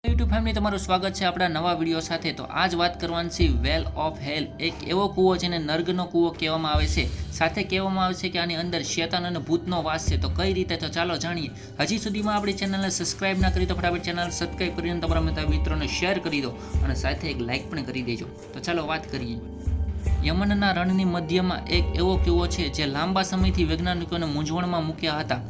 YouTube family તમારું સ્વાગત છે આપણા નવા વિડીયો સાથે। તો આજ વાત કરવાની છે વેલ ઓફ હેલ, એક એવો કૂવો જેને નર્કનો કૂવો કહેવામાં આવે છે। સાથે કહેવામાં આવે છે કે આની અંદર શેતાન અને ભૂતનો વાસ છે। તો કઈ રીતે, તો ચાલો જાણીએ। હજી સુધીમાં આપણી ચેનલને સબસ્ક્રાઇબ ના કરી તો ફટાફટ ચેનલ સબસ્ક્રાઇબ કરીને તમારા મિત્રોને શેર કરી દો અને સાથે એક લાઇક પણ કરી દેજો। તો ચાલો વાત કરીએ। યમનના રણની મધ્યમાં એક એવો કૂવો છે જે લાંબા સમયથી વૈજ્ઞાનિકોને મૂંઝવણમાં મૂક્યા હતા।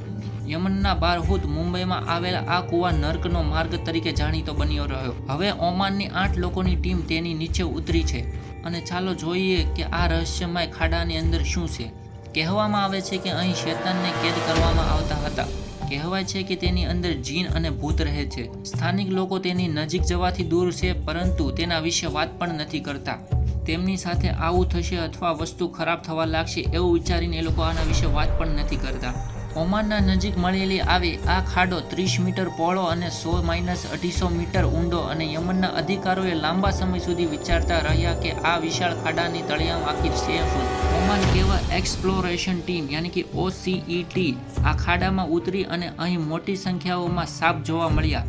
યમનના બારહુત મુંબઈમાં આવેલા આ કૂવા નર્કનો માર્ગ તરીકે જાણીતો બન્યો રહ્યો। હવે ઓમાનની 8 લોકોની ટીમ તેની નીચે ઉતરી છે અને ચાલો જોઈએ કે આ રહસ્યમય ખાડાની અંદર શું છે। કહેવામાં આવે છે કે અહીં શેતાનને કેદ કરવામાં આવતા હતા। કહેવાય છે કે તેની અંદર જીન અને ભૂત રહે છે। સ્થાનિક લોકો તેની નજીક જવાથી દૂર છે, પરંતુ તેના વિશે વાત પણ નથી કરતા। તેમની સાથે આવું થશે અથવા વસ્તુ ખરાબ થવા લાગશે એવું વિચારીને એ લોકો આના વિશે વાત પણ નથી કરતા। ઓમાનના નજીક મળેલી આવી આ ખાડો 30 મીટર પહોળો અને 100-250 મીટર ઊંડો અને યમનના અધિકારીઓએ લાંબા સમય સુધી વિચારતા રહ્યા કે આ વિશાળ ખાડાની તળિયામાં આખી છે શું। ઓમાન કેવા એક્સપ્લોરેશન ટીમ યાની કે OCET આ ખાડામાં ઉતરી અને અહીં મોટી સંખ્યાઓમાં સાપ જોવા મળ્યા।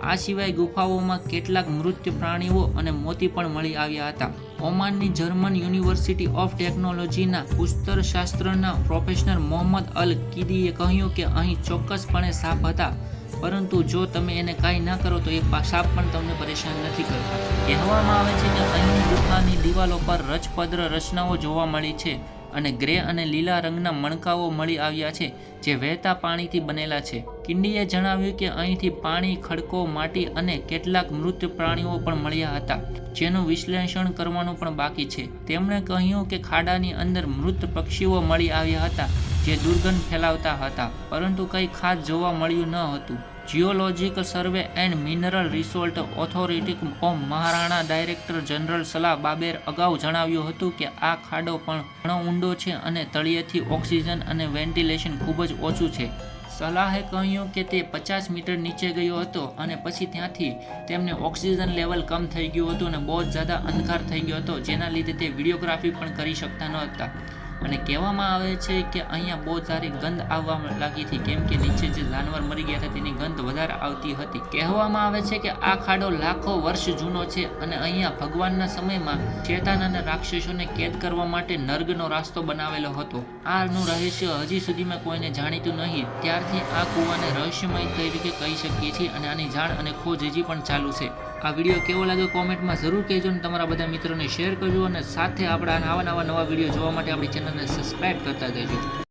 આ સિવાય ગુફાઓમાં કેટલાક મૃત પ્રાણીઓ અને મોતી પણ મળી આવ્યા હતા। ઓમાનની જર્મન યુનિવર્સિટી ઓફ ટેકનોલોજીના ઉસ્તરશાસ્ત્રના પ્રોફેસર મોહમ્મદ અલ કીદીએ કહ્યું કે અહીં ચોક્કસપણે સાપ હતા, પરંતુ જો તમે એને કાંઈ ના કરો તો એ સાપ પણ તમને પરેશાન નથી કરતા। કહેવામાં આવે છે કે અહીંની ગુફાની દિવાલો પર રચપદ્ર રચનાઓ જોવા મળી છે અને ગ્રે અને લીલા રંગના મણકાઓ મળી આવ્યા છે જે વહેતા પાણીથી બનેલા છે। કિંડીએ જણાવ્યું કે અહીંથી પાણી, ખડકો, માટી અને કેટલાક મૃત પ્રાણીઓ પણ મળ્યા હતા, જેનું વિશ્લેષણ કરવાનું પણ બાકી છે। તેમણે કહ્યું કે ખાડાની અંદર મૃત પક્ષીઓ મળી આવ્યા હતા જે દુર્ગંધ ફેલાવતા હતા, પરંતુ કંઈ ખાસ જોવા મળ્યું ન હતું। Geological survey and mineral resource authority of Maharana director general સલાહ બાબેર અગાઉ જણાવ્યું હતું કે આ ખાડો પણ ઘણો ઊંડો છે અને તળિયેથી ઓક્સિજન અને વેન્ટિલેશન ખૂબ જ ઓછું છે। સલાહે કહ્યું કે તે 50 મીટર નીચે ગયો હતો અને પછી ત્યાંથી તેમને ઓક્સિજન લેવલ કમ થઈ ગયું હતું અને બહુ જ જ્યાદા અંધકાર થઈ ગયો હતો, જેના લીધે તે વિડીયોગ્રાફી પણ કરી શકતા ન હતા। અને કહેવામાં આવે છે કે અહીંયા બહુ સારી ગંધ આવવા લાગી હતી, કેમ કે નીચે જે જાનવર મરી ગયા હતા તેની ગંધ વધારે આવતી હતી। કહેવામાં આવે છે કે આ ખાડો લાખો વર્ષ જૂનો છે અને અહીંયા ભગવાનના સમયમાં શેતાન અને રાક્ષસોને કેદ કરવા માટે નર્કનો રાસ્તો બનાવેલો હતો। આનું રહસ્ય હજી સુધીમાં કોઈને જાણીતું નહીં, ત્યારથી આ કૂવાને રહસ્યમય તરીકે કહી શકીએ છીએ અને આની જાણ અને ખોજ હજી પણ ચાલુ છે। આ વિડીયો કેવો લાગ્યો કોમેન્ટમાં જરૂર કહેજો અને તમારા બધા મિત્રોને શેર કરજો અને સાથે આપણા નવા વિડીયો જોવા માટે આપણી ચેનલને સબસ્ક્રાઇબ કરતા જજો।